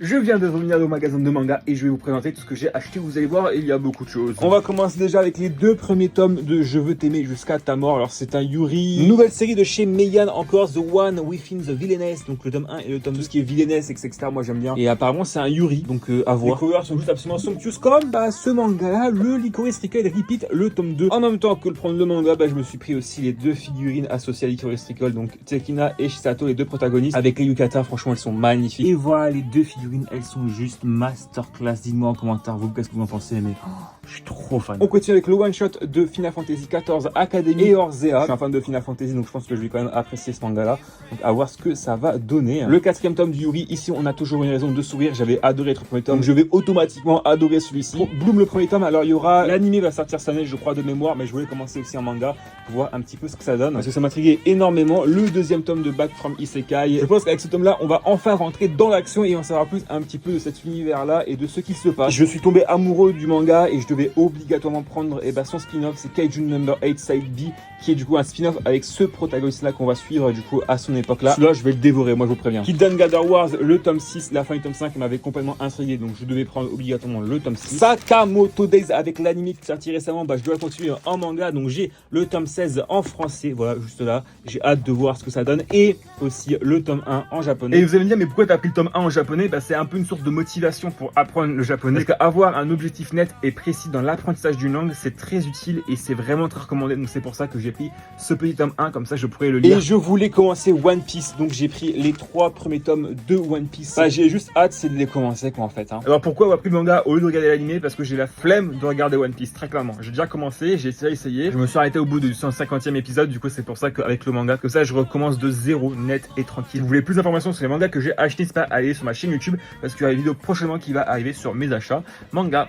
Je viens de revenir au magasin de manga et je vais vous présenter tout ce que j'ai acheté. Vous allez voir, il y a beaucoup de choses. On va commencer déjà avec les deux premiers tomes de Je veux t'aimer jusqu'à ta mort. Alors c'est un Yuri, nouvelle série de chez Meian, encore The One Within the Villainess. Donc le tome 1 et le tome 2, ce qui est Villainess, etc. Moi j'aime bien. Et apparemment c'est un Yuri, donc à voir. Les covers sont juste absolument somptueuses comme ce manga-là, le Licorice Recall Repeat, le tome 2. En même temps que prendre le manga, je me suis pris aussi les deux figurines associées à Licorice Recall, donc Tekina et Shisato, les deux protagonistes, avec les yukata. Franchement elles sont magnifiques. Et voilà les deux figurines. Elles sont juste masterclass. Dites-moi en commentaire, vous, qu'est-ce que vous en pensez, mais je suis trop fan. On continue avec le one-shot de Final Fantasy XIV Academy et Orzea. Je suis un fan de Final Fantasy, donc je pense que je vais quand même apprécier ce manga-là. Donc à voir ce que ça va donner. Le quatrième tome du Yuri. Ici, on a toujours une raison de sourire. J'avais adoré le premier tome. Donc je vais automatiquement adorer celui-ci. Pour Bloom, le premier tome, alors il y aura... L'anime va sortir cette année, je crois, de mémoire, mais je voulais commencer aussi en manga pour voir un petit peu ce que ça donne. Parce que ça m'intriguait énormément. Le deuxième tome de Back from Isekai. Je pense qu'avec ce tome-là, on va enfin rentrer dans l'action et on saura plus un petit peu de cet univers-là et de ce qui se passe. Je suis tombé amoureux du manga et je devais obligatoirement prendre son spin-off, c'est Kaijun Number 8 Side B, qui est du coup un spin-off avec ce protagoniste-là qu'on va suivre du coup à son époque-là. Celui-là, je vais le dévorer, moi je vous préviens. Kidden Gather Wars, le tome 6, la fin du tome 5 m'avait complètement intrigué, donc je devais prendre obligatoirement le tome 6. Sakamoto Days avec l'anime qui est sorti récemment, je dois continuer en manga, donc j'ai le tome 16 en français, voilà, juste là. J'ai hâte de voir ce que ça donne, et aussi le tome 1 en japonais. Et vous allez me dire, mais pourquoi t'as pris le tome 1 en japonais? C'est un peu une source de motivation pour apprendre le japonais. Parce qu'avoir un objectif net et précis dans l'apprentissage d'une langue, c'est très utile et c'est vraiment très recommandé. Donc c'est pour ça que j'ai pris ce petit tome 1, comme ça je pourrais le lire. Et je voulais commencer One Piece, donc j'ai pris les 3 premiers tomes de One Piece. J'ai juste hâte, c'est de les commencer quoi en fait. Alors pourquoi avoir pris le manga au lieu de regarder l'anime? Parce que j'ai la flemme de regarder One Piece, très clairement. J'ai déjà commencé, j'ai essayé. Je me suis arrêté au bout du 150e épisode, du coup c'est pour ça qu'avec le manga, que ça je recommence de zéro, net et tranquille. Si vous voulez plus d'informations sur les mangas que j'ai achetés, c'est pas aller sur ma chaîne YouTube, parce qu'il y aura une vidéo prochainement qui va arriver sur mes achats manga.